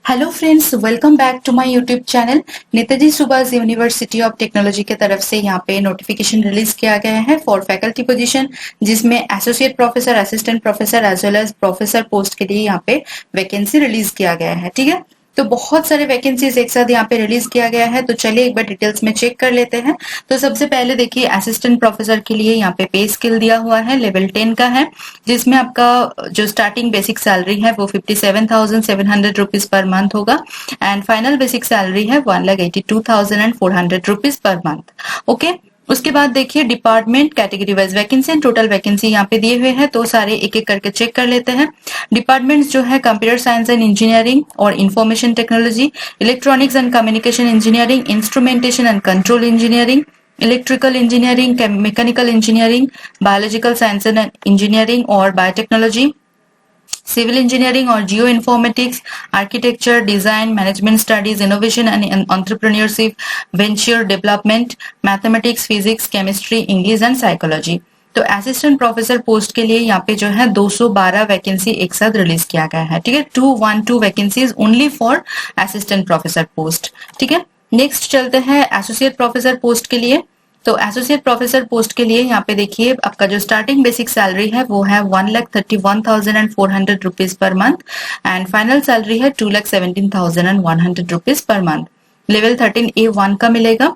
Hello friends, welcome back to my YouTube channel. Netaji Subhash university of technology के तरफ से यहाँ पे नोटिफिकेशन रिलीज किया गया है फॉर फैकल्टी पोजीशन, जिसमें associate professor, assistant professor as well as professor post के लिए यहाँ पे वैकेंसी रिलीज किया गया है। ठीक है, तो बहुत सारे वैकेंसीज एक साथ यहाँ पे रिलीज किया गया है। तो चलिए एक बार डिटेल्स में चेक कर लेते हैं। तो सबसे पहले देखिए, असिस्टेंट प्रोफेसर के लिए यहाँ पे पे स्केल दिया हुआ है, लेवल 10 का है, जिसमें आपका जो स्टार्टिंग बेसिक सैलरी है वो 57,700 रुपीज पर मंथ होगा एंड फाइनल बेसिक सैलरी है 1,82,400 रुपीज पर मंथ। ओके, उसके बाद देखिए department category wise vacancy and total vacancy यहाँ पे दिए हुए हैं, तो सारे एक एक करके चेक कर लेते हैं। डिपार्टमेंट्स जो है कंप्यूटर साइंस एंड इंजीनियरिंग और information technology, electronics and communication engineering, instrumentation and control engineering, electrical engineering, mechanical engineering, biological science and engineering और बायोटेक्नोलॉजी, सिविल इंजीनियरिंग और geo informatics, architecture, design, management studies, innovation and entrepreneurship, venture development, mathematics, physics, chemistry, English and psychology. तो assistant professor post के लिए यहाँ पे जो है 212 vacancy एक साथ रिलीज किया गया है। ठीक है, 212 vacancies only for assistant professor post. ठीक है, नेक्स्ट चलते हैं एसोसिएट प्रोफेसर पोस्ट के लिए। तो एसोसिएट प्रोफेसर पोस्ट के लिए यहाँ पे देखिए आपका जो स्टार्टिंग बेसिक सैलरी है वो है 1,31,400 rupees per month and final salary है 2,17,100 rupees per month. Level 13A1 का मिलेगा।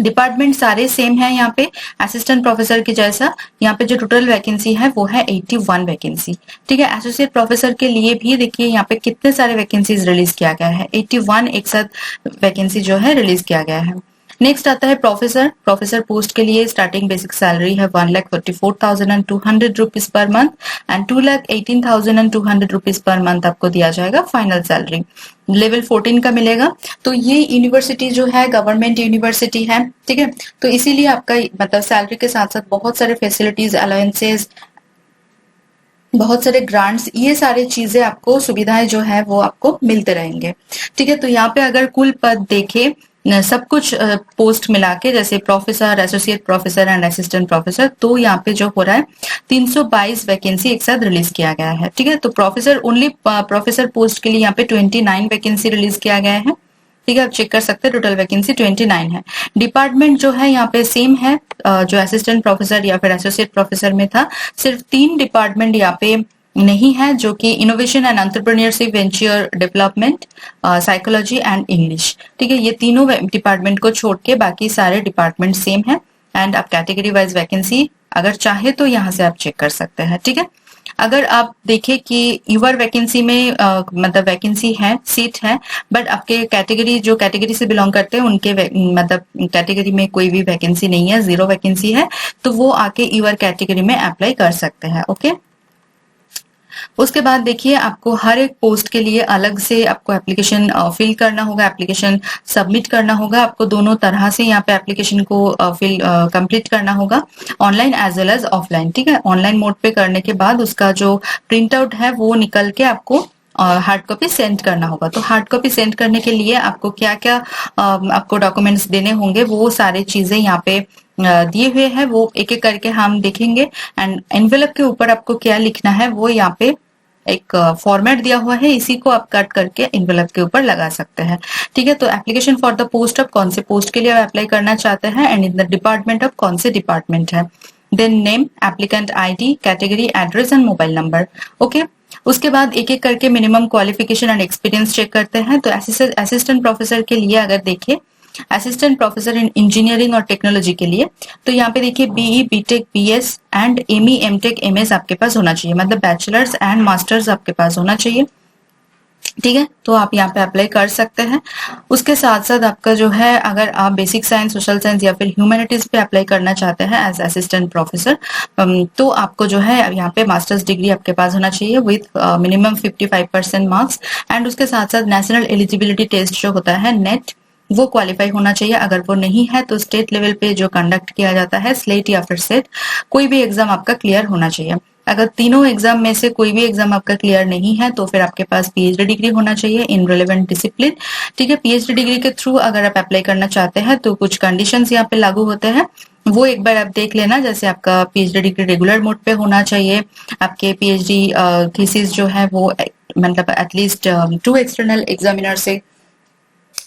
डिपार्टमेंट सारे सेम है यहाँ पे असिस्टेंट प्रोफेसर की जैसा। यहाँ पे जो टोटल वैकेंसी है वो है 81 वैकेंसी। ठीक है, एसोसिएट प्रोफेसर के लिए भी देखिए यहाँ पे कितने सारे वैकेंसीज रिलीज किया गया है, 81 एक साथ वैकेंसी जो है रिलीज किया गया है। नेक्स्ट आता है प्रोफेसर पोस्ट के लिए स्टार्टिंग बेसिक सैलरी है 1,44,200 rupees per month and 2,18,200 rupees per month आपको दिया जाएगा फाइनल सैलरी। लेवल 14 का मिलेगा। तो ये यूनिवर्सिटी जो है गवर्नमेंट यूनिवर्सिटी है। ठीक है, तो इसीलिए आपका मतलब सैलरी के साथ साथ बहुत सारे फैसिलिटीज, अलाउंसेस, बहुत सारे ग्रांट्स, ये सारी चीजें आपको सुविधाएं जो है वो आपको मिलते रहेंगे। ठीक है, तो यहाँ पे अगर कुल पद देखे सब कुछ पोस्ट मिला के, जैसे professor, associate professor and assistant professor, तो यहाँ पे जो हो रहा है 322 वैकेंसी एक साथ रिलीज किया गया है। ठीक है, तो प्रोफेसर ओनली प्रोफेसर पोस्ट के लिए यहाँ पे 29 वैकेंसी रिलीज किया गया है। ठीक है, आप चेक कर सकते हैं, टोटल वैकेंसी 29 है। डिपार्टमेंट जो है यहाँ पे सेम है जो असिस्टेंट प्रोफेसर या फिर एसोसिएट प्रोफेसर में था। सिर्फ 3 डिपार्टमेंट यहाँ पे नहीं है, जो कि innovation and entrepreneurship, venture development, psychology and English. ठीक है, ये तीनों डिपार्टमेंट को छोड़ के बाकी सारे डिपार्टमेंट सेम है एंड आप कैटेगरी वाइज वैकेंसी अगर चाहे तो यहाँ से आप चेक कर सकते हैं। ठीक है, अगर आप देखें कि यूआर वैकेंसी में मतलब वैकेंसी है, सीट है, बट आपके कैटेगरी जो कैटेगरी से बिलोंग करते हैं उनके मतलब कैटेगरी में कोई भी वैकेंसी नहीं है, 0 वैकेंसी है, तो वो आके यूआर कैटेगरी में अप्लाई कर सकते हैं। ओके, उसके बाद देखिए आपको हर एक पोस्ट के लिए अलग से आपको एप्लीकेशन फिल करना होगा, एप्लीकेशन सबमिट करना होगा। आपको दोनों तरह से यहाँ पे एप्लीकेशन को फिल कंप्लीट करना होगा, online as well as offline. ठीक है, ऑनलाइन मोड पे करने के बाद उसका जो प्रिंट आउट है वो निकल के आपको हार्ड कॉपी सेंड करना होगा। तो हार्ड कॉपी सेंड करने के लिए आपको क्या क्या आपको डॉक्यूमेंट्स देने होंगे वो सारी चीजें यहाँ पे दिए हुए हैं, वो एक एक करके हम देखेंगे। एंड एनवेलप के ऊपर आपको क्या लिखना है वो यहाँ पे एक फॉर्मेट दिया हुआ है, इसी को आप कट करके एनवेलप के ऊपर लगा सकते हैं। ठीक है, तो एप्लीकेशन फॉर द पोस्ट, आप कौन से पोस्ट के लिए आप अप्लाई करना चाहते हैं एंड इन द डिपार्टमेंट आप कौन से डिपार्टमेंट है, then name, applicant ID, category, address and mobile number. Okay, उसके बाद एक एक करके minimum qualification and experience check करते हैं। तो असिस्टेंट प्रोफेसर के लिए अगर देखें, असिस्टेंट प्रोफेसर इन इंजीनियरिंग और टेक्नोलॉजी के लिए, तो यहाँ पे देखिए BE, BTech, BS and ME, MTech, MS आपके पास होना चाहिए, मतलब बैचलर्स एंड मास्टर्स आपके पास होना चाहिए। ठीक है, तो आप यहाँ पे अप्लाई कर सकते हैं। उसके साथ साथ आपका जो है, अगर आप बेसिक साइंस, सोशल साइंस या फिर ह्यूमैनिटीज पे अप्लाई करना चाहते हैं एज असिस्टेंट प्रोफेसर, तो आपको जो है यहाँ पे मास्टर्स डिग्री आपके पास होना चाहिए विथ मिनिमम 55% मार्क्स एंड उसके साथ साथ नेशनल एलिजिबिलिटी टेस्ट जो होता है नेट, वो क्वालिफाई होना चाहिए। अगर वो नहीं है तो स्टेट लेवल पे जो कंडक्ट किया जाता है स्लेट या फिर सेट, कोई भी एग्जाम आपका क्लियर होना चाहिए। अगर तीनों एग्जाम में से कोई भी एग्जाम आपका क्लियर नहीं है तो फिर आपके पास पीएचडी डिग्री होना चाहिए इन रिलेवेंट डिसिप्लिन। ठीक है, पीएचडी डिग्री के थ्रू अगर आप अप्लाई करना चाहते हैं तो कुछ कंडीशंस यहाँ पे लागू होते हैं। वो एक बार आप देख लेना। जैसे आपका पीएचडी डिग्री रेगुलर मोड पे होना चाहिए, आपके पीएचडी थीसिस जो है वो मतलब एटलीस्ट 2 एक्सटर्नल एग्जामिनर से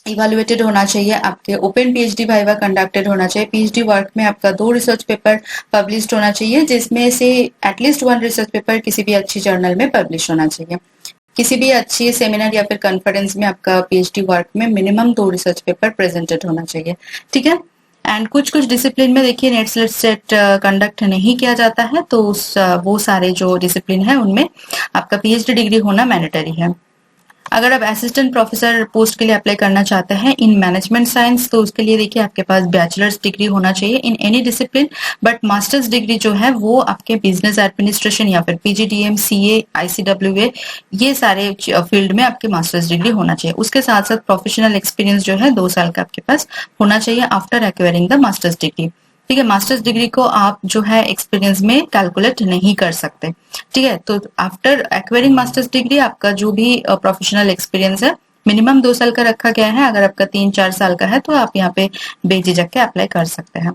इवेलुएटेड होना चाहिए, आपके ओपन पीएचडी वाइवा कंडक्टेड होना चाहिए, पीएचडी वर्क में आपका 2 रिसर्च पेपर पब्लिश्ड होना चाहिए, जिसमें से एटलीस्ट 1 रिसर्च पेपर किसी भी अच्छी जर्नल में पब्लिश होना चाहिए। किसी भी अच्छी सेमिनार या फिर कॉन्फ्रेंस में आपका पीएचडी वर्क में मिनिमम 2 रिसर्च पेपर प्रेजेंटेड होना चाहिए, ठीक है। एंड कुछ कुछ डिसिप्लिन में देखिए नेट स्लेट सेट कंडक्ट नहीं किया जाता है, तो वो सारे जो डिसिप्लिन है उनमें आपका पीएचडी डिग्री होना मैंडेटरी है। अगर आप असिस्टेंट प्रोफेसर पोस्ट के लिए अप्लाई करना चाहते हैं इन मैनेजमेंट साइंस, तो उसके लिए देखिए आपके पास बैचलर्स डिग्री होना चाहिए in any discipline, but masters degree जो है वो आपके बिजनेस एडमिनिस्ट्रेशन या फिर पीजीडीएम, सीए, आईसीडब्ल्यूए, ये सारे फील्ड में आपके मास्टर्स डिग्री होना चाहिए। उसके साथ साथ प्रोफेशनल एक्सपीरियंस जो है 2 साल का आपके पास होना चाहिए after acquiring the masters degree, ठीक है। मास्टर्स डिग्री को आप जो है एक्सपीरियंस में कैलकुलेट नहीं कर सकते, ठीक है। तो आफ्टर एक्वायरिंग मास्टर्स डिग्री आपका जो भी प्रोफेशनल एक्सपीरियंस है मिनिमम 2 साल का रखा गया है। अगर आपका 3-4 साल का है तो आप यहाँ पे बेझिझक के अप्लाई कर सकते हैं।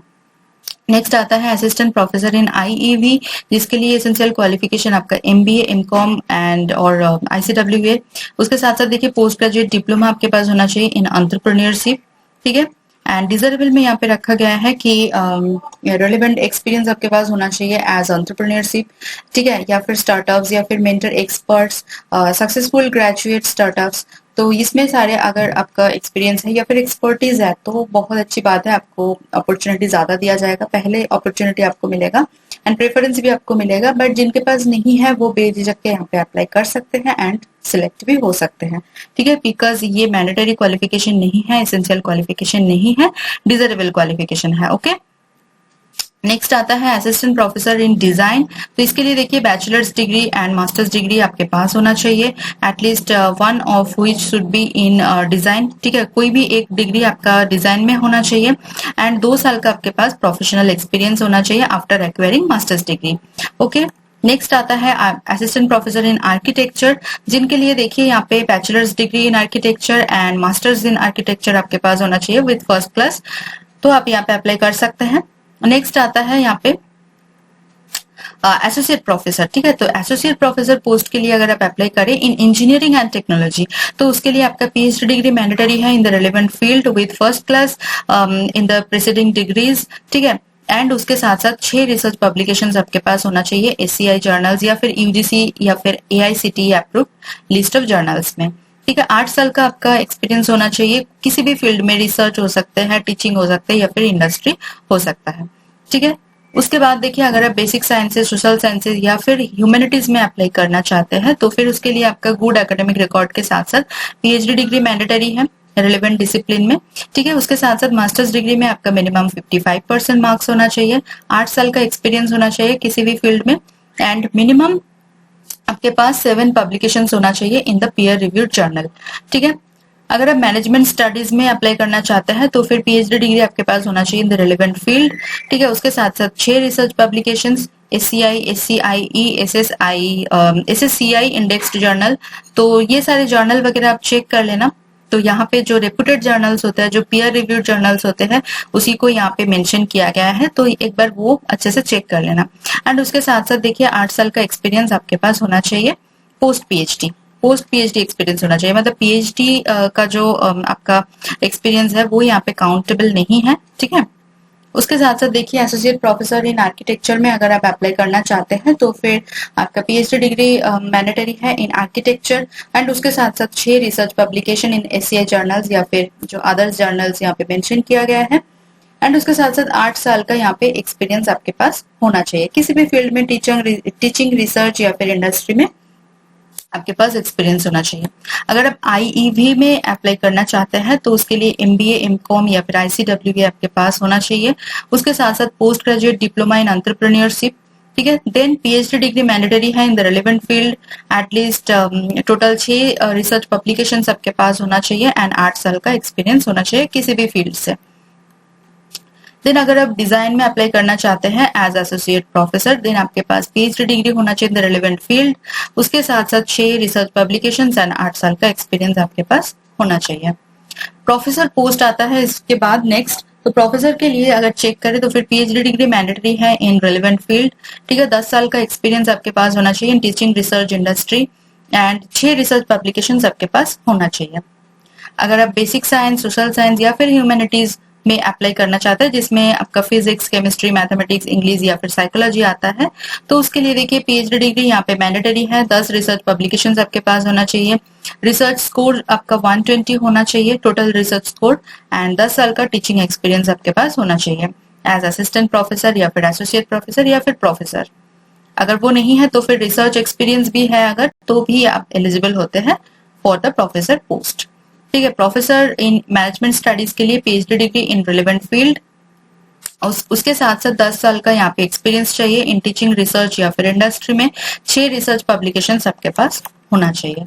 नेक्स्ट आता है असिस्टेंट प्रोफेसर इन आईईवी, जिसके लिए एसेंशियल क्वालिफिकेशन आपका एमबीए, एमकॉम एंड और आईसीडब्ल्यूए। उसके साथ साथ देखिए पोस्ट ग्रेजुएट डिप्लोमा आपके पास होना चाहिए इन एंटरप्रेन्योरशिप, ठीक है। एंड डिजरेबल में यहाँ पे रखा गया है कि रेलेवेंट एक्सपीरियंस आपके पास होना चाहिए एज एंटरप्रेन्योरशिप, ठीक है, या फिर स्टार्टअप्स या फिर mentor experts, successful graduate startups. तो इसमें सारे अगर आपका एक्सपीरियंस है या फिर एक्सपर्टीज है तो बहुत अच्छी बात है, आपको अपॉर्चुनिटी ज्यादा दिया जाएगा, पहले अपॉर्चुनिटी आपको मिलेगा एंड प्रेफरेंस भी आपको मिलेगा। बट जिनके पास नहीं है वो बेझिझक के यहाँ पे अप्लाई कर सकते हैं एंड सिलेक्ट भी हो सकते हैं, ठीक है, बिकॉज ये मैंडेटरी क्वालिफिकेशन नहीं है, एसेंशियल क्वालिफिकेशन नहीं है, डिजरेबल क्वालिफिकेशन है, ओके। नेक्स्ट आता है असिस्टेंट प्रोफेसर इन डिजाइन। तो इसके लिए देखिए bachelors degree and masters degree आपके पास होना चाहिए, at least 1 of which should be in design, ठीक है। कोई भी एक डिग्री आपका डिजाइन में होना चाहिए एंड 2 साल का आपके पास प्रोफेशनल एक्सपीरियंस होना चाहिए after acquiring masters degree, okay. Next आता है असिस्टेंट प्रोफेसर इन आर्किटेक्चर, जिनके लिए देखिए यहाँ पे bachelors degree in architecture and masters in architecture आपके पास होना चाहिए विद फर्स्ट क्लास, तो आप यहाँ पे अप्लाई कर सकते हैं। नेक्स्ट आता है यहाँ पे एसोसिएट प्रोफेसर, ठीक है। तो एसोसिएट प्रोफेसर पोस्ट के लिए अगर आप अप्लाई करें इन इंजीनियरिंग एंड टेक्नोलॉजी, तो उसके लिए आपका पीएचडी डिग्री मैंडेटरी है in the relevant field with first class in the preceding degrees, ठीक है। एंड उसके साथ साथ 6 रिसर्च पब्लिकेशंस आपके पास होना चाहिए एससीआई जर्नल्स या फिर यूजीसी या फिर AICTE approve list of journals में, ठीक है। 8 साल का आपका एक्सपीरियंस होना चाहिए, किसी भी फील्ड में रिसर्च हो सकते हैं, टीचिंग हो सकते हैं या फिर इंडस्ट्री हो सकता है, ठीक है। उसके बाद देखिए अगर आप बेसिक साइंसेस, सोशल साइंसेस या फिर ह्यूमैनिटीज में अप्लाई करना चाहते हैं तो फिर उसके लिए आपका गुड एकेडमिक रिकॉर्ड के साथ साथ पीएचडी डिग्री मैंडेटरी है रेलेवेंट डिसिप्लिन में, ठीक है। उसके साथ साथ मास्टर्स डिग्री में आपका मिनिमम 55% मार्क्स होना चाहिए, 8 साल का एक्सपीरियंस होना चाहिए किसी भी फील्ड में एंड मिनिमम आपके पास 7 पब्लिकेशंस होना चाहिए in the peer reviewed journal, ठीक है। अगर आप मैनेजमेंट स्टडीज में अप्लाई करना चाहते हैं तो फिर पीएचडी डिग्री आपके पास होना चाहिए इन द रेलेवेंट फील्ड, ठीक है। उसके साथ साथ 6 research publications SCI, SCIE, SSI, SSCI indexed journal, तो ये सारे जर्नल वगैरह आप चेक कर लेना। तो यहाँ पे जो रेपुटेड जर्नल्स होते हैं, जो पीयर रिव्यूड जर्नल्स होते हैं, उसी को यहाँ पे मेंशन किया गया है, तो एक बार वो अच्छे से चेक कर लेना। एंड उसके साथ साथ देखिए 8 साल का एक्सपीरियंस आपके पास होना चाहिए पोस्ट पीएचडी एक्सपीरियंस होना चाहिए, मतलब पीएचडी का जो आपका एक्सपीरियंस है वो यहाँ पे काउंटेबल नहीं है, ठीक है। उसके साथ साथ देखिए एसोसिएट प्रोफेसर इन आर्किटेक्चर में अगर आप अप्लाई करना चाहते हैं तो फिर आपका पीएचडी डिग्री मैंडेटरी है इन आर्किटेक्चर एंड उसके साथ साथ 6 research publication in SCI journals या फिर जो अदर्स जर्नल्स यहाँ पे मेंशन किया गया है एंड उसके साथ साथ 8 साल का यहाँ पे एक्सपीरियंस आपके पास होना चाहिए किसी भी फील्ड में, टीचिंग, रिसर्च या फिर इंडस्ट्री में आपके पास एक्सपीरियंस होना चाहिए। अगर आप आईईवी में अप्लाई करना चाहते हैं तो उसके लिए एमबीए, एमकॉम या फिर आईसीडब्ल्यूए आपके पास होना चाहिए। उसके साथ साथ post graduate diploma in entrepreneurship, ठीक है। देन पीएचडी डिग्री मैंडेटरी है in the relevant field, at least total 6 research publication आपके पास होना चाहिए एंड 8 साल का एक्सपीरियंस होना चाहिए किसी भी फील्ड से। देन अगर आप डिजाइन में अप्लाई करना चाहते हैं एज एसोसिएट प्रोफेसर, देन आपके पास पीएचडी डिग्री होना चाहिए इन द रेलेवेंट फील्ड, उसके साथ साथ 6 रिसर्च पब्लिकेशंस एंड 8 साल का एक्सपीरियंस आपके पास होना चाहिए। प्रोफेसर पोस्ट आता है इसके बाद नेक्स्ट तो प्रोफेसर के लिए अगर चेक करें तो फिर पीएचडी डिग्री मैंडेटरी है इन रिलेवेंट फील्ड, ठीक है। 10 साल का एक्सपीरियंस आपके पास होना चाहिए in teaching research industry and 6 research publications आपके पास होना चाहिए। अगर आप बेसिक साइंस, सोशल साइंस या फिर ह्यूमैनिटीज में अप्लाई करना चाहते हैं जिसमें आपका फिजिक्स, केमिस्ट्री, मैथमेटिक्स, इंग्लिश या फिर साइकोलॉजी आता है, तो उसके लिए देखिए पीएचडी डिग्री यहाँ पे मैंडेटरी है। 10 रिसर्च पब्लिकेशंस आपके पास होना चाहिए। रिसर्च स्कोर आपका 120 होना चाहिए टोटल रिसर्च स्कोर, एंड 10 साल का टीचिंग एक्सपीरियंस आपके पास होना चाहिए एज असिस्टेंट प्रोफेसर या फिर एसोसिएट प्रोफेसर या फिर प्रोफेसर। अगर वो नहीं है तो फिर रिसर्च एक्सपीरियंस भी है अगर, तो भी आप एलिजिबल होते हैं फॉर द प्रोफेसर पोस्ट, ठीक है। प्रोफेसर इन मैनेजमेंट स्टडीज के लिए PhD degree in relevant field, उसके साथ साथ 10 साल का यहाँ पे एक्सपीरियंस चाहिए इन टीचिंग रिसर्च या फिर इंडस्ट्री में। 6 रिसर्च पब्लिकेशन आपके पास होना चाहिए।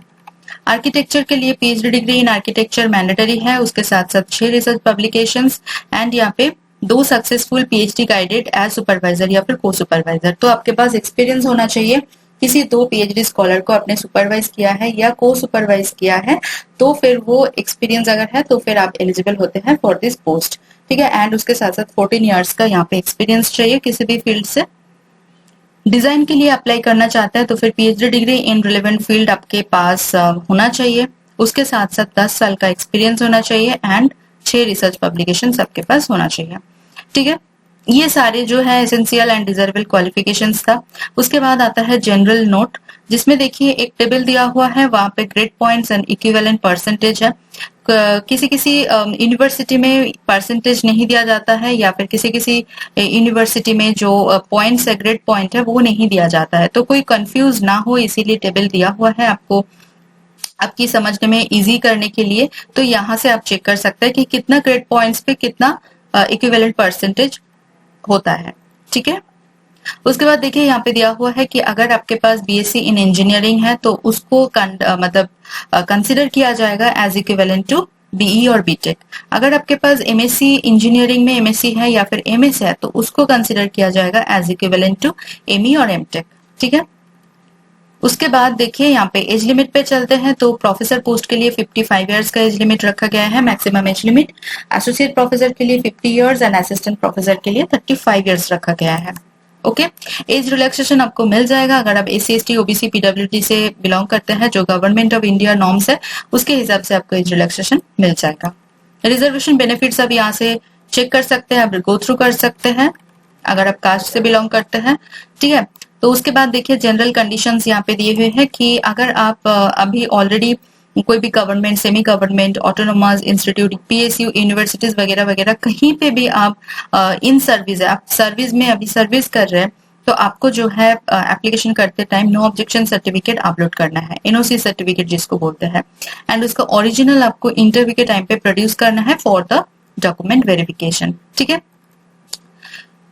आर्किटेक्चर के लिए PhD degree in architecture mandatory है, उसके साथ साथ 6 रिसर्च पब्लिकेशंस एंड यहाँ पे 2 successful PhD guided as supervisor या फिर को सुपरवाइजर। तो आपके पास एक्सपीरियंस होना चाहिए, किसी 2 पीएचडी स्कॉलर को आपने सुपरवाइज किया है या को सुपरवाइज किया है, तो फिर वो एक्सपीरियंस अगर है तो फिर आप एलिजिबल होते हैं फॉर दिस पोस्ट, ठीक है। एंड उसके साथ साथ 14 ईयर्स का यहाँ पे एक्सपीरियंस चाहिए किसी भी फील्ड से। डिजाइन के लिए अप्लाई करना चाहते हैं तो फिर PhD degree in relevant field आपके पास होना चाहिए, उसके साथ साथ 10 साल का एक्सपीरियंस होना चाहिए एंड 6 रिसर्च पब्लिकेशंस आपके पास होना चाहिए, ठीक है। ये सारे जो है एसेंशियल एंड डिजर्वेबल क्वालिफिकेशंस था। उसके बाद आता है जनरल नोट, जिसमें देखिए एक टेबल दिया हुआ है, वहां पे grade points and equivalent percentage है। किसी किसी यूनिवर्सिटी में परसेंटेज नहीं दिया जाता है या फिर किसी किसी यूनिवर्सिटी में जो पॉइंट्स है, ग्रेड पॉइंट है, वो नहीं दिया जाता है। तो कोई कंफ्यूज ना हो इसीलिए टेबल दिया हुआ है आपको आपकी समझने में इजी करने के लिए। तो यहाँ से आप चेक कर सकते हैं कि कितना ग्रेड पॉइंट्स पे कितना इक्विवेलेंट परसेंटेज होता है, ठीक है। उसके बाद देखिए यहाँ पे दिया हुआ है कि अगर आपके पास बीएससी इन इंजीनियरिंग है तो उसको मतलब कंसिडर किया जाएगा एज इक्विवेलेंट टू बीई और बीटेक। अगर आपके पास एमएससी इंजीनियरिंग में एमएससी है या फिर एमएस है तो उसको कंसिडर किया जाएगा एज इक्विवेलेंट टू एमई और एमटेक, ठीक है। उसके बाद देखिए यहाँ पे एज लिमिट पे चलते हैं, तो प्रोफेसर पोस्ट के लिए 55 इयर्स का एज लिमिट रखा गया है maximum age limit. Associate professor के लिए 50 इयर्स एंड असिस्टेंट प्रोफेसर के लिए 35 इयर्स रखा गया है, ओके। एज रिलैक्सेशन आपको मिल जाएगा अगर आप एससी एसटी ओबीसी पीडब्ल्यूडी से बिलोंग करते हैं, जो गवर्नमेंट ऑफ इंडिया नॉर्म्स है उसके हिसाब से आपको एज रिलैक्सेशन मिल जाएगा। रिजर्वेशन बेनिफिट्स आप यहाँ से चेक कर सकते हैं, आप गो थ्रू कर सकते हैं अगर आप कास्ट से बिलोंग करते हैं, ठीक है। तो उसके बाद देखिए जनरल कंडीशंस यहाँ पे दिए हुए हैं कि अगर आप अभी ऑलरेडी कोई भी government, semi government, autonomous institute, PSU, universities वगैरह वगैरह कहीं पे भी आप इन सर्विस है, आप सर्विस में अभी सर्विस कर रहे हैं, तो आपको जो है एप्लीकेशन करते time no objection certificate upload करना है, एनओसी सर्टिफिकेट जिसको बोलते हैं, एंड उसका ओरिजिनल आपको इंटरव्यू के टाइम पे प्रोड्यूस करना है फॉर द डॉक्यूमेंट वेरिफिकेशन, ठीक है।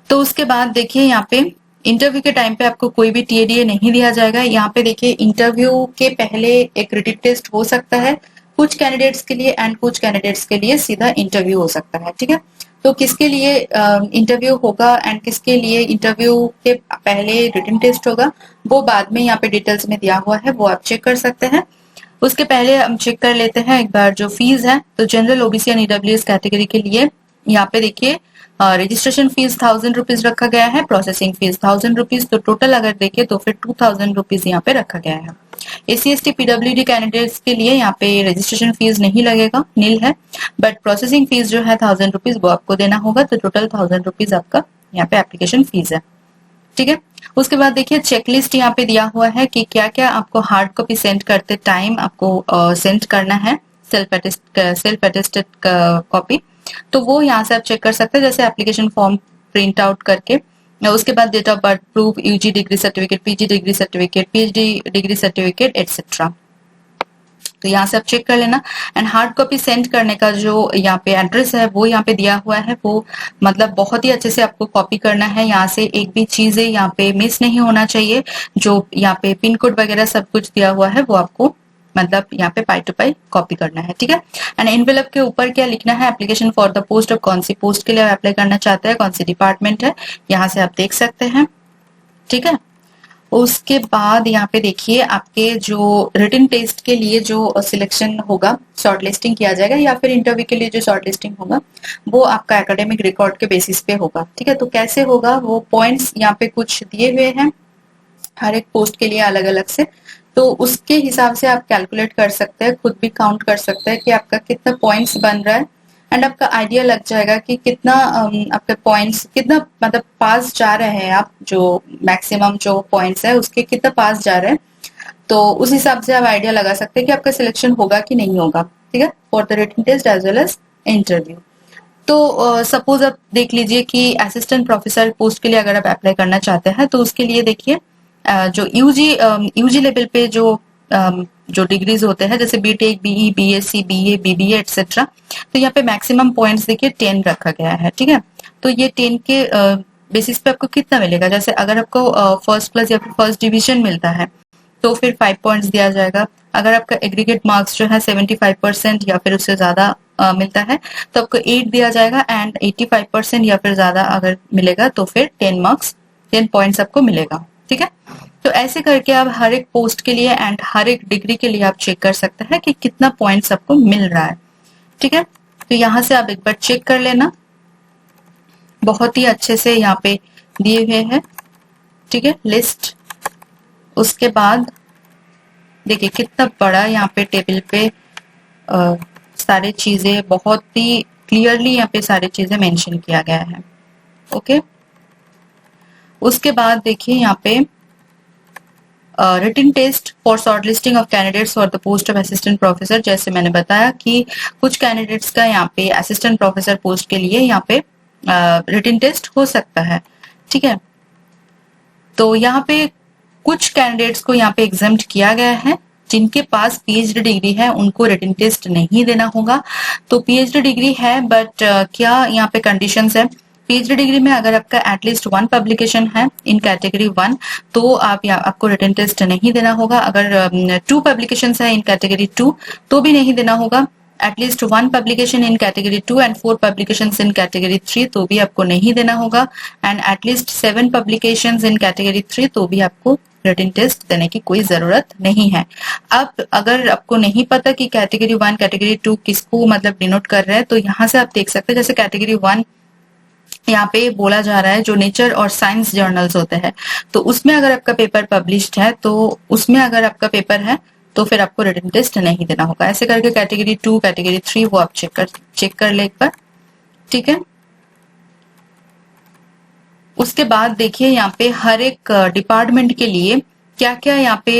तो उसके बाद देखिए यहाँ पे इंटरव्यू के टाइम पे आपको कोई भी टीएडीए नहीं दिया जाएगा। यहाँ पे देखिए इंटरव्यू के पहले एक रिटन टेस्ट हो सकता है कुछ कैंडिडेट्स के लिए एंड कुछ कैंडिडेट्स के लिए सीधा इंटरव्यू हो सकता है, ठीक है। तो किसके लिए इंटरव्यू होगा एंड किसके लिए इंटरव्यू के पहले रिटन टेस्ट होगा वो बाद में यहाँ पे डिटेल्स में दिया हुआ है, वो आप चेक कर सकते हैं। उसके पहले हम चेक कर लेते हैं एक बार जो फीस है। तो general OBC and EWS category के लिए यहाँ पे देखिए रजिस्ट्रेशन फीस 1000 रुपीज रखा गया है, प्रोसेसिंग फीस 1000 रुपीज, तो टोटल अगर देखें तो फिर 2000 रुपीज यहाँ पे रखा गया है। एससी एसटी पीडब्ल्यूडी कैंडिडेट्स के लिए यहाँ पे रजिस्ट्रेशन फीस नहीं लगेगा, नील है, बट प्रोसेसिंग फीस जो है 1000 रुपीज वो आपको देना होगा, तो टोटल 1000 रुपीज आपका यहाँ पे एप्लीकेशन फीस है, ठीक है। उसके बाद देखिए चेकलिस्ट यहाँ पे दिया हुआ है कि क्या क्या आपको हार्ड कॉपी सेंड करते टाइम आपको सेंड करना है, सेल्फ अटेस्टेड कॉपी, तो वो यहाँ से आप चेक कर सकते हैं, जैसे एप्लीकेशन फॉर्म प्रिंट आउट करके, उसके बाद date of birth proof, UG degree certificate, PG degree certificate, PhD degree certificate etcetera. तो यहाँ से आप चेक कर लेना। एंड हार्ड कॉपी सेंड करने का जो यहाँ पे एड्रेस है वो यहाँ पे दिया हुआ है, वो मतलब बहुत ही अच्छे से आपको कॉपी करना है, यहाँ से एक भी चीजें यहाँ पे मिस नहीं होना चाहिए। जो यहाँ पे पिन कोड वगैरह सब कुछ दिया हुआ है वो आपको मतलब यहाँ पे पाई टू पाई कॉपी करना है, ठीक है। एंड एनवेलप के ऊपर क्या लिखना है, application for the post of कौन सी पोस्ट के लिए आप अप्लाई करना चाहते हैं, कौन सी डिपार्टमेंट है, यहाँ से आप देख सकते हैं, ठीक है। उसके बाद यहाँ पे देखिए आपके जो रिटन टेस्ट के लिए जो सिलेक्शन होगा, शॉर्ट लिस्टिंग किया जाएगा या फिर इंटरव्यू के लिए जो शॉर्ट लिस्टिंग होगा वो आपका एकेडमिक रिकॉर्ड के बेसिस पे होगा। ठीक है, तो कैसे होगा, वो पॉइंट्स यहाँ पे कुछ दिए हुए हैं हर एक पोस्ट के लिए अलग अलग से, तो उसके हिसाब से आप कैलकुलेट कर सकते हैं, खुद भी काउंट कर सकते हैं कि आपका कितना पॉइंट्स बन रहा है एंड आपका आइडिया लग जाएगा कि कितना आपके पॉइंट्स कितना मतलब पास जा रहे हैं आप, जो मैक्सिमम जो पॉइंट्स है उसके कितना पास जा रहे हैं, तो उस हिसाब से आप आइडिया लगा सकते हैं कि आपका सिलेक्शन होगा कि नहीं होगा। ठीक है, for the written test as well as interview. तो सपोज आप देख लीजिए कि असिस्टेंट प्रोफेसर पोस्ट के लिए अगर आप अप्लाई करना चाहते हैं तो उसके लिए देखिए जो यूजी लेवल पे जो डिग्रीज होते हैं जैसे BTech, BE, BSc, BA, BBA etcetera, तो यहाँ पे मैक्सिमम पॉइंट्स देखिए 10 रखा गया है। ठीक है, तो ये 10 के बेसिस पे आपको कितना मिलेगा, जैसे अगर आपको फर्स्ट क्लास या फिर फर्स्ट डिवीजन मिलता है तो फिर 5 पॉइंट्स दिया जाएगा। अगर आपका एग्रीगेट मार्क्स जो है 75% या फिर उससे ज्यादा मिलता है तो आपको 8 दिया जाएगा एंड 85% या फिर ज्यादा अगर मिलेगा तो फिर 10 पॉइंट्स आपको मिलेगा। ठीक है, तो ऐसे करके आप हर एक पोस्ट के लिए एंड हर एक डिग्री के लिए आप चेक कर सकते हैं कि कितना पॉइंट्स आपको मिल रहा है। ठीक है, तो यहाँ से आप एक बार चेक कर लेना, बहुत ही अच्छे से यहाँ पे दिए हुए हैं। ठीक है, लिस्ट। उसके बाद देखिए कितना बड़ा यहाँ पे टेबल पे सारे चीजें बहुत ही क्लियरली यहाँ पे सारी चीजें मेंशन किया गया है। ओके, उसके बाद देखिए यहाँ पे written test for shortlisting of candidates for the post of assistant professor. जैसे मैंने बताया कि कुछ कैंडिडेट्स का यहाँ पे असिस्टेंट प्रोफेसर पोस्ट के लिए यहाँ पे रिटन टेस्ट हो सकता है। ठीक है, तो यहाँ पे कुछ कैंडिडेट्स को यहाँ पे एग्जाम्प्ट किया गया है, जिनके पास पीएचडी डिग्री है उनको रिटन टेस्ट नहीं देना होगा। तो पीएचडी डिग्री है बट क्या यहाँ पे कंडीशंस है, पीएचडी डिग्री में अगर आपका एटलीस्ट 1 पब्लिकेशन है इन कैटेगरी 1 तो आपको रिटन टेस्ट नहीं देना होगा। अगर 2 पब्लिकेशन है इन कैटेगरी 2 तो भी नहीं देना होगा। At least 1 publication in category 2 and 4 publication in category 3 तो भी आपको नहीं देना होगा and at least 7 publication in category 3 तो भी आपको रिटन टेस्ट देने की कोई जरूरत नहीं है। अब अगर आपको नहीं पता कि कैटेगरी 1 कैटेगरी 2 किसको मतलब डिनोट कर रहे हैं तो यहाँ से आप देख सकते हैं, जैसे कैटेगरी 1 यहाँ पे बोला जा रहा है जो नेचर और साइंस जर्नल्स होते हैं, तो उसमें अगर आपका पेपर पब्लिश्ड है तो उसमें अगर आपका पेपर है तो फिर आपको रिटन टेस्ट नहीं देना होगा। ऐसे करके कैटेगरी 2 कैटेगरी 3 वो आप चेक कर ले एक बार। ठीक है, उसके बाद देखिए यहाँ पे हर एक डिपार्टमेंट के लिए क्या क्या यहाँ पे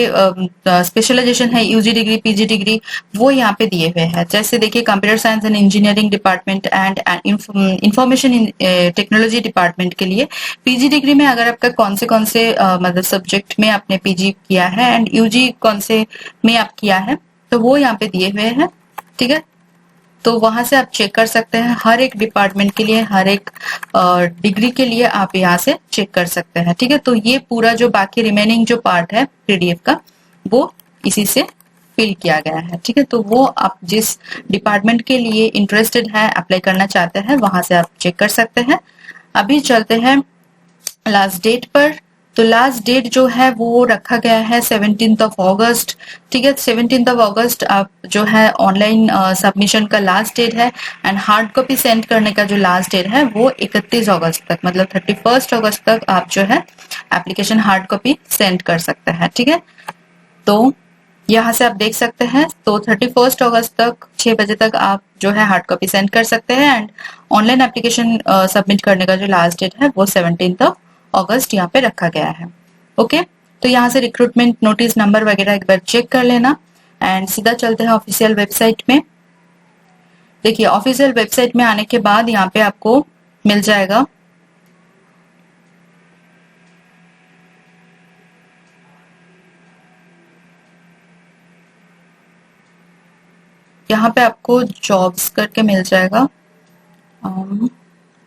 स्पेशलाइजेशन है, यूजी डिग्री, पीजी डिग्री, वो यहाँ पे दिए हुए हैं। जैसे देखिए computer science and engineering department and information technology department के लिए पीजी डिग्री में अगर आपका कौन से मतलब सब्जेक्ट में आपने पीजी किया है एंड यूजी कौन से में आप किया है तो वो यहाँ पे दिए हुए हैं। ठीक है, तो वहां से आप चेक कर सकते हैं, हर एक डिपार्टमेंट के लिए हर एक डिग्री के लिए आप यहाँ से चेक कर सकते हैं। ठीक है, तो ये पूरा जो बाकी रिमेनिंग जो पार्ट है पीडीएफ का वो इसी से फिल किया गया है। ठीक है, तो वो आप जिस डिपार्टमेंट के लिए इंटरेस्टेड है अप्लाई करना चाहते हैं वहां से आप चेक कर सकते हैं। अभी चलते हैं लास्ट डेट पर। तो लास्ट डेट जो है वो रखा गया है 17th ऑफ अगस्त। ठीक है, 17th ऑफ अगस्त आप जो है ऑनलाइन सबमिशन का लास्ट डेट है एंड हार्ड कॉपी सेंड करने का जो लास्ट डेट है वो 31 अगस्त तक मतलब 31 अगस्त तक आप जो है एप्लीकेशन हार्ड कॉपी सेंड कर सकते हैं। ठीक है, तो यहाँ से आप देख सकते हैं, तो 31 अगस्त तक 6 बजे तक आप जो है हार्ड कॉपी सेंड कर सकते हैं एंड ऑनलाइन एप्लीकेशन सबमिट करने का जो लास्ट डेट है वो 17th अगस्त यहाँ पे रखा गया है। ओके, तो यहाँ से रिक्रूटमेंट नोटिस नंबर वगैरह एक बार चेक कर लेना एंड सीधा चलते हैं ऑफिशियल वेबसाइट में। देखिए ऑफिशियल वेबसाइट में आने के बाद यहाँ पे आपको मिल जाएगा यहाँ पे आपको जॉब्स करके मिल जाएगा।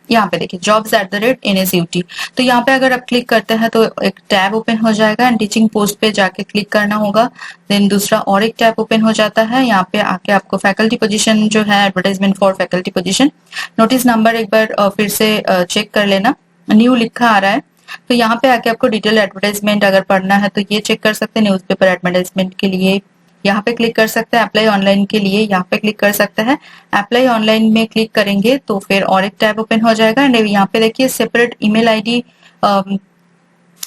यहाँ पे देखिए jobs@NSUT, तो यहाँ पे अगर आप क्लिक करते हैं तो एक टैब ओपन हो जाएगा एंड टीचिंग पोस्ट पे जाके क्लिक करना होगा। देन दूसरा और एक टैब ओपन हो जाता है, यहाँ पे आके आपको फैकल्टी पोजीशन जो है advertisement for faculty position, notice number एक बार फिर से चेक कर लेना, न्यू लिखा आ रहा है तो यहाँ पे आके आपको डिटेल एडवर्टाइजमेंट अगर पढ़ना है तो ये चेक कर सकते हैं। न्यूज़पेपर एडवर्टाइजमेंट के लिए यहाँ पे क्लिक कर सकते हैं। अप्लाई ऑनलाइन के लिए यहाँ पे क्लिक कर सकते हैं। अप्लाई ऑनलाइन में क्लिक करेंगे तो फिर और एक टैब ओपन हो जाएगा एंड यहाँ पे देखिए separate email ID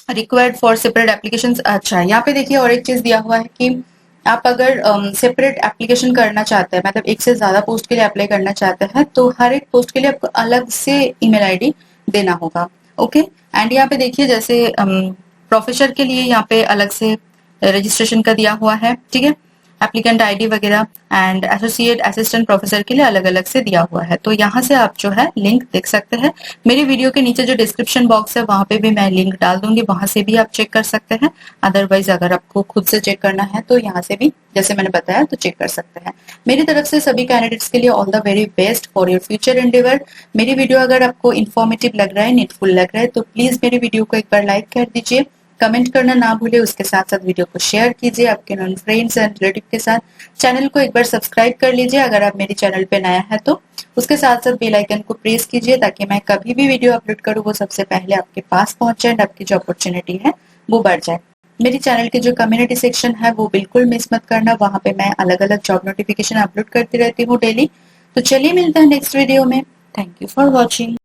required for separate application. अच्छा, यहाँ पे देखिए और एक चीज दिया हुआ है कि आप अगर सेपरेट एप्लीकेशन करना चाहते हैं, मतलब एक से ज्यादा पोस्ट के लिए अप्लाई करना चाहते हैं, तो हर एक पोस्ट के लिए आपको अलग से ईमेल आईडी देना होगा। ओके, एंड यहाँ पे देखिए जैसे प्रोफेसर के लिए यहाँ पे अलग से रजिस्ट्रेशन का दिया हुआ है, ठीक है, एप्लीकेंट आईडी वगैरह, एंड एसोसिएट असिस्टेंट प्रोफेसर के लिए अलग अलग से दिया हुआ है। तो यहाँ से आप जो है लिंक देख सकते हैं। मेरी वीडियो के नीचे जो डिस्क्रिप्शन बॉक्स है वहां पे भी मैं लिंक डाल दूंगी, वहां से भी आप चेक कर सकते हैं। अदरवाइज अगर आपको खुद से चेक करना है तो यहाँ से भी जैसे मैंने बताया तो चेक कर सकते हैं। मेरी तरफ से सभी कैंडिडेट्स के लिए all the very best for your future Endeavour. मेरी वीडियो अगर आपको इन्फॉर्मेटिव लग रहा है, नीडफुल लग रहा है, तो प्लीज मेरी वीडियो को एक बार लाइक कर दीजिए, कमेंट करना ना भूले, उसके साथ साथ वीडियो को शेयर कीजिए आपके नॉन फ्रेंड्स एंड रिलेटिव के साथ। चैनल को एक बार सब्सक्राइब कर लीजिए अगर आप मेरे चैनल पे नया है तो। उसके साथ साथ बेल आइकन को प्रेस कीजिए ताकि मैं कभी भी वीडियो अपलोड करूँ वो सबसे पहले आपके पास पहुंच जाए, आपकी जो अपॉर्चुनिटी है वो बढ़ जाए। मेरी चैनल के जो कम्युनिटी सेक्शन है वो बिल्कुल मिस मत करना, वहां पे मैं अलग अलग जॉब नोटिफिकेशन अपलोड करती रहती हूँ डेली। तो चलिए मिलते हैं नेक्स्ट वीडियो में। Thank you for watching.